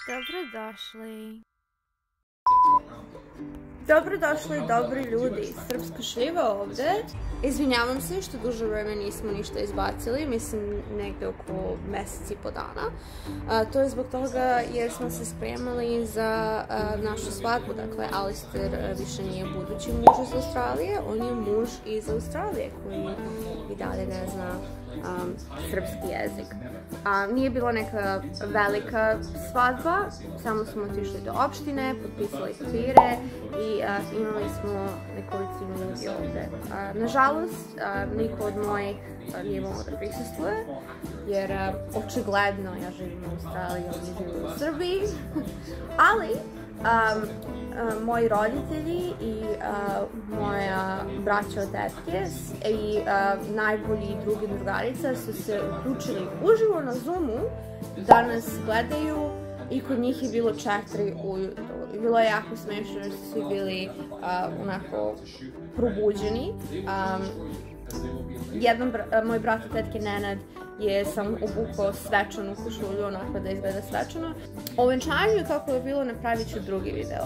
Dobrodošli. Dobrodošli dobri ljudi, srpska šljiva ovde. Izvinjavam se što duže vreme nismo ništa izbacili, mislim negde oko mesec i po dana. To je zbog toga jer smo se spremali za našu svadbu, dakle Alistair više nije budući muž iz Australije, on je muž iz Australije koji i dalje ne zna srpski jezik. Nije bila neka velika svadba, samo smo otišli do opštine, potpisali papire i imali smo nekolicinu ljudi ovde. Nažalost, niko od mojih nije mogao da prisustvuje, jer očigledno ja živim u Australiji, oni žive u Srbiji, ali moji roditelji i moja braća od tetke i najbolji drugi drugarica su se uključili uživo na Zoomu da nas gledaju i kod njih je bilo 4 ujutru. I bilo je jako smešno jer su svi bili onako probuđeni. Moj brat od tetke Nenad je sam obukao svečanu košulju, onako da izgleda svečano. O venčanju kako je bilo napravit ću drugi video.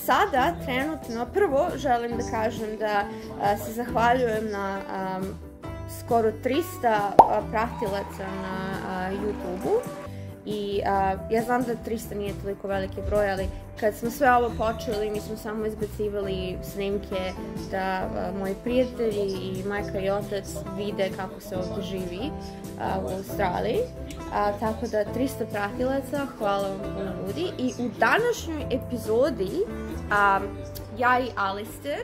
Sada, trenutno, prvo želim da kažem da se zahvaljujem na skoro 300 pratilaca na YouTube-u. I ja znam da 300 nije toliko veliki broj, ali kad smo sve ovo počeli, mi smo samo izbacivali snimke da moji prijatelji i majka i otac vide kako se ovdje živi u Australiji. Tako da 300 pratilaca, hvala vam puno ljudi. I u današnjoj epizodi ja i Alistair,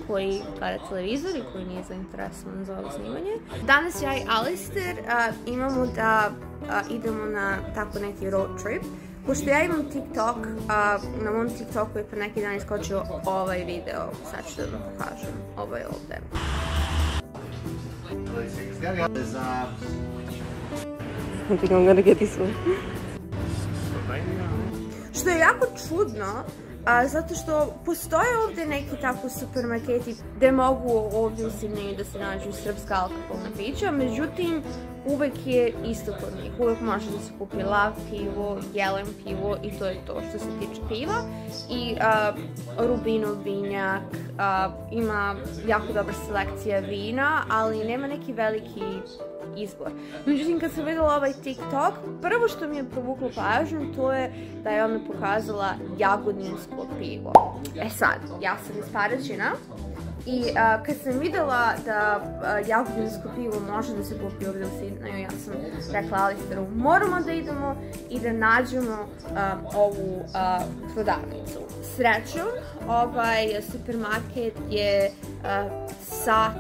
koji gleda televizor i koji nije zainteresovan za ovo snimanje. Danas ja i Alistair imamo da idemo na tako neki road trip. Pošto ja imam TikTok, na mom TikToku je pre neki dan iskočio ovaj video. Sad ću da vam pokažem. Ovo je ovde. I think I'm gonna get this one. Što je jako čudno, zato što postoje ovdje neki tako supermarketi gde mogu ovdje u Sidneju da se nađu srpska alkoholna pića, međutim uvek je isto kod njih. Uvek može da se kupi lav pivo, jelen pivo i to je to što se tiče piva. I Rubinov vinjak, ima jako dobra selekcija vina, ali nema neki veliki izbor. Međutim, kad sam vidjela ovaj TikTok, prvo što mi je provuklo pažnju, to je da je ona pokazala jagodinsko pivo. E sad, ja sam iz Paraćina i kad sam vidjela da jagodinsko pivo može da se kupi ovdje u Sidneju, ja sam rekla Alistairu, moramo da idemo i da nađemo ovu prodavnicu. Srećom, ovaj supermarket je sat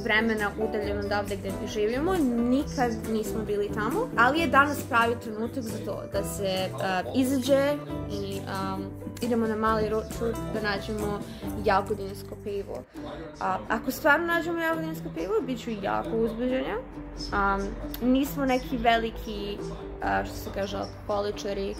vremena udaljeno odavde gde mi živimo, nikad nismo bili tamo, ali je danas pravi trenutak za to da se izađe i idemo na mali road trip da nađemo jagodinsko pivo. Ako stvarno nađemo jagodinsko pivo, bit ću jako uzbuđenja. Nismo neki veliki, što se kaže, alkoholičari,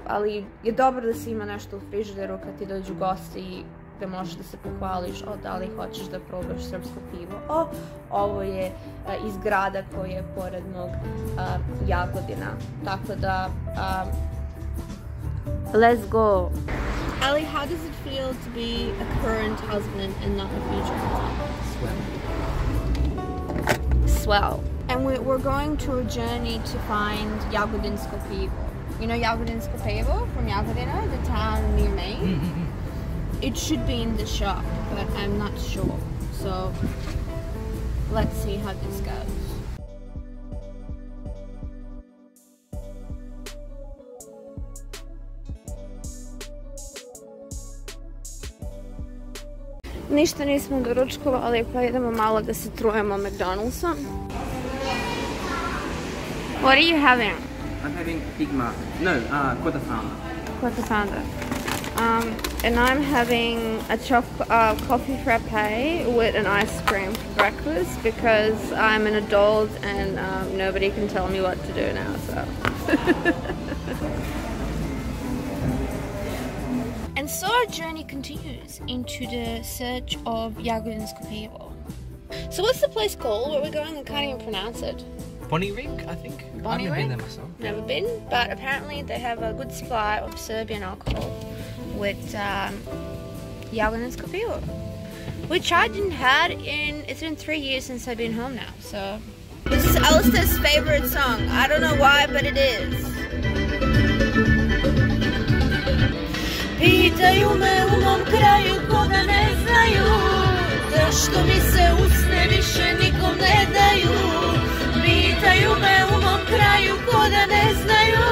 ali je dobro da se ima nešto u frižideru kad ti dođu gosti da možeš da se pohvališ da li hoćeš da probaš srpsko pivo. Ovo je iz grada koji je pored mog Jagodina. Tako da, let's go! Ali, how does it feel to be a current husband and not a future husband? Swell. And we're going to a journey to find Jagodinsko pivo. You know Jagodinsko pivo from Jagodina, the town near me? It should be in the shop, but I'm not sure. So, let's see how this goes. Ništa nismo doručkovali, pa idemo malo da se trujemo McDonald'som. What are you having? I'm having Big Mac. No, Quarter Pounder. Quarter Pounder. And I'm having a coffee frappe with an ice cream for breakfast because I'm an adult and nobody can tell me what to do now, so. And so our journey continues into the search of Jagodinsko pivo. So what's the place called? Where we're going? I can't even pronounce it. Bonnyrigg, I think. I've Bonnyrigg? never been there myself. Never been, but apparently they have a good supply of Serbian alcohol with Jagodinsko pivo, which I didn't had in. It's been 3 years since I've been home now. So this is Alistair's favorite song. I don't know why, but it is. Pitaju me u mom kraju koga ne znaju, zašto mi se usne više nikom ne daju. Pitaju me u mom kraju koga ne znaju,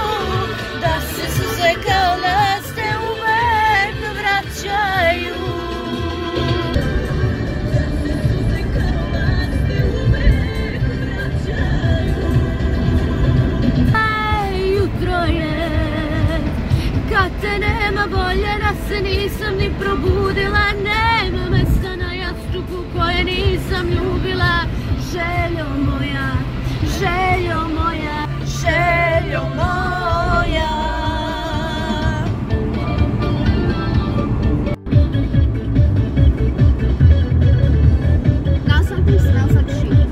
da se suze kao laste uvek vraćaju. Jutro je, kad te nema volje da se nisam ni probudila, nema mesta na jastuku koje nisam ljubila. Željo moja, željo moja, željo moja. Now something smells like shit.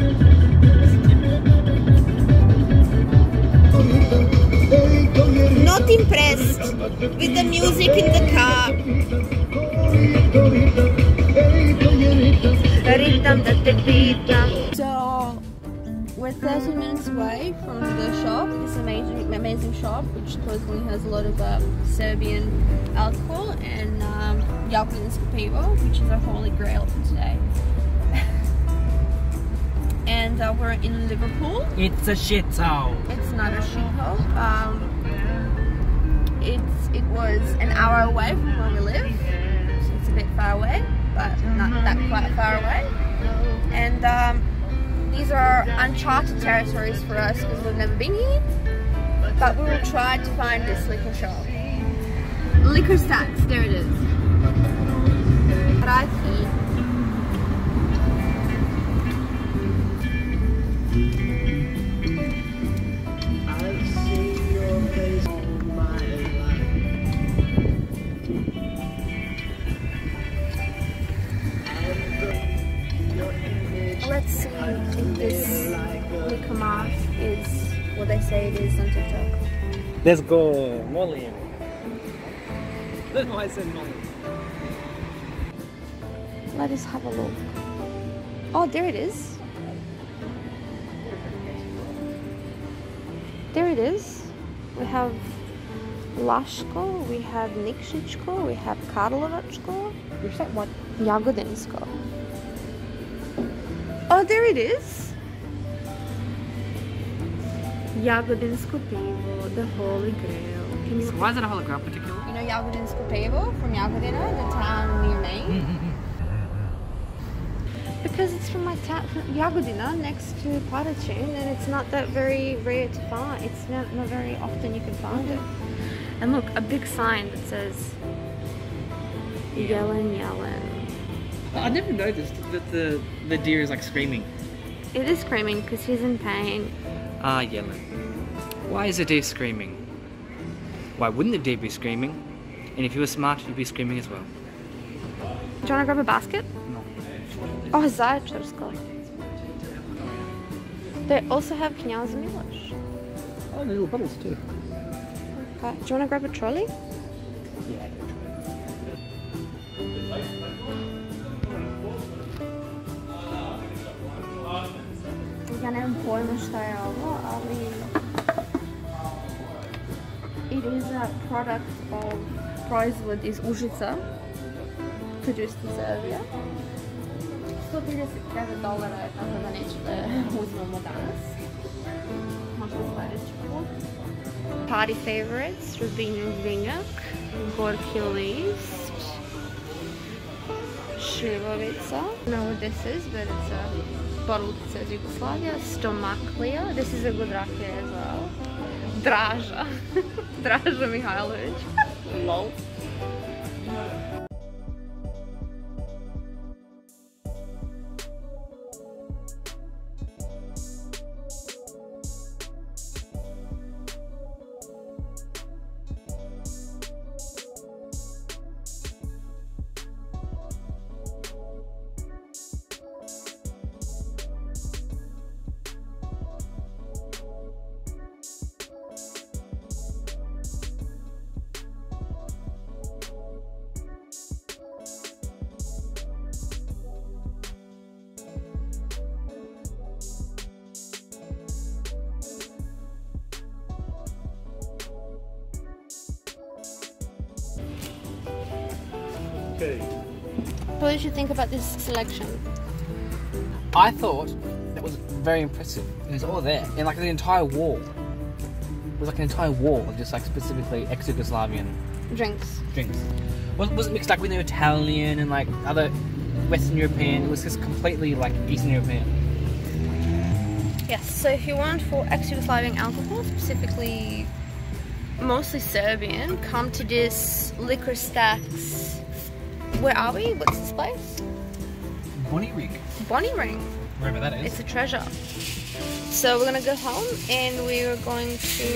Not impressed with the music in the car. So we're 30 minutes away from the shop, this amazing shop which supposedly has a lot of Serbian alcohol and Jagodinsko pivo, which is a holy grail for today. And we're in Liverpool. It's a shithole. It's not a shithole. It was an hour away from where we live, so it's a bit far away, but not that quite far away. And these are uncharted territories for us because we've never been here, but we will try to find this liquor shop. Liquor stacks, there it is. Right here. Let's see if this liquor mart is what they say it is on TikTok. Let's go, Molly. That's why I said Molly. Let us have a look. Oh, there it is. There it is. We have Lashko, we have Nikšićko, we have Karlovačko. Where's that one? Jagodinsko. Oh, there it is. Jagodinsko pivo, the holy grail. Can you? So why is it a hologram particular? You know Jagodinsko pivo from Jagodina, the town near me? Because it's from my town, Jagodina, next to Paraćin, and it's not that very rare to find. It's not very often you can find it. And look, a big sign that says Yellen Yellen. I never noticed that the deer is like screaming. It is screaming because he's in pain. Ah, Yellen. Why is a deer screaming? Why wouldn't the deer be screaming? And if you were smart, you'd be screaming as well. Do you want to grab a basket? No. Oh, Zaječarsko. They also have Knyaz Miloš. Oh, the little bottles too. Okay. Do you want to grab a trolley? Yeah. Ja nemam pojma šta je ovo, ali it is a product of proizvod iz Užica, produced in Serbia. $130.000 je, tako da neću da uzmemo danas. Možda sljedeći put. Party favorites, Rubinjev vinjak, Gorki list, Šljivovica. I don't know what this is, but it's a bottle that says Yugoslavia. Stomaklija. This is a good rakija as well. Draža. Draža Mihajlović. Lol. Okay. What did you think about this selection? I thought that was very impressive. It was all there, and like the entire wall. It was like an entire wall of just like specifically ex-Yugoslavian Drinks. drinks. Wasn't mixed like with the Italian and like other Western European. It was just completely like Eastern European. Yes, so if you want for ex-Yugoslavian alcohol, specifically mostly Serbian, come to this Liquor Stacks. Where are we? What's this place? Bonnie Ring. Bonnie Ring. Wherever that is. It's a treasure. So we're gonna go home and we're going to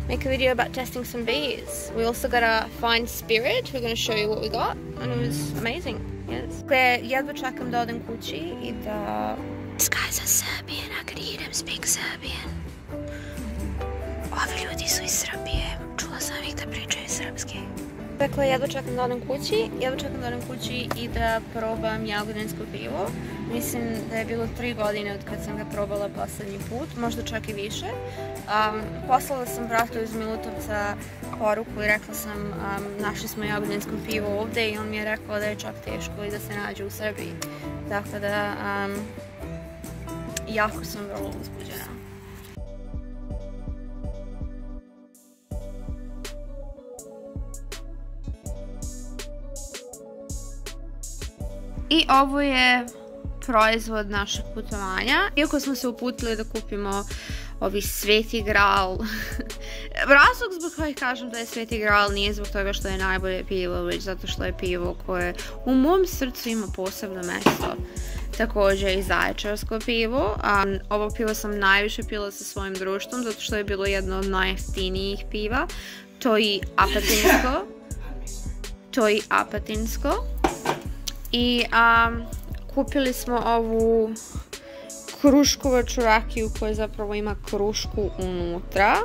make a video about testing some beers. We also got a fine spirit. We're gonna show you what we got, and it was amazing. Yes. Jedva čekam da odem kući i da... This guy's a Serbian, a kad idem speak Serbian. Ovi ljudi su iz Srbije, čula sam ih da pričaju srpski. Dakle, jedva čekam da odem kući i da probam jagodinsko pivo. Mislim da je bilo 3 godine od kad sam ga probala posljednji put, možda čak i više. Poslala sam bratu iz Milutovca poruku i rekla sam našli smo jagodinsko pivo ovdje i on mi je rekao da je čak teško i da se nađe u Srbiji. Tako da, jako sam vrlo uzbuđena. I ovo je proizvod našeg putovanja. Iako smo se uputili da kupimo ovi Sveti Gral. Razlog zbog kojeg kažem da je Sveti Gral nije zbog toga što je najbolje pivo, već zato što je pivo koje u mom srcu ima posebno mesto. Također i zaječarsko pivo. Ovo pivo sam najviše pila sa svojim društvom zato što je bilo jedno od najjeftinijih piva. To je apatinsko. I kupili smo ovu kruškovaču rakiju koja zapravo ima krušku unutra.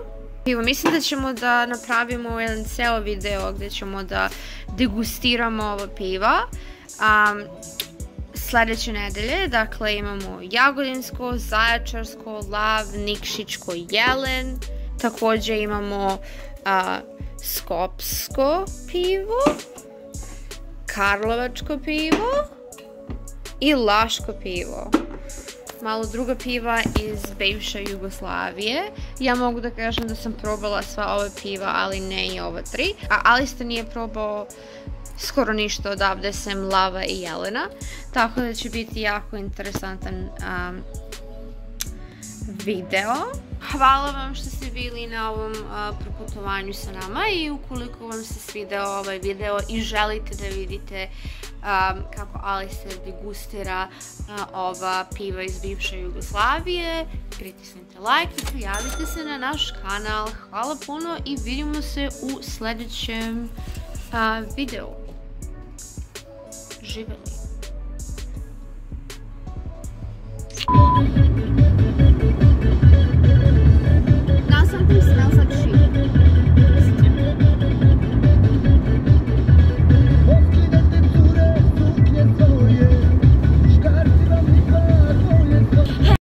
Mislim da ćemo da napravimo jedan ceo video gdje ćemo da degustiramo ovo piva. Sljedeće nedelje, dakle, imamo jagodinsko, zaječarsko, lav, nikšićko, jelen. Također imamo skopsko pivo, karlovačko pivo i laško pivo. Malo druga piva iz bivše Jugoslavije. Ja mogu da kažem da sam probala sva ova piva, ali ne i ova 3. A Alistair nije probao skoro ništa odavde sem lava i jelena. Tako da će biti jako interesantan video. Hvala vam što ste bili na ovom proputovanju sa nama i ukoliko vam se svideo ovaj video i želite da vidite kako Alistair degustira ova piva iz bivše Jugoslavije, pritisnite like i prijavite se na naš kanal. Hvala puno i vidimo se u sljedećem videu. Živjeli!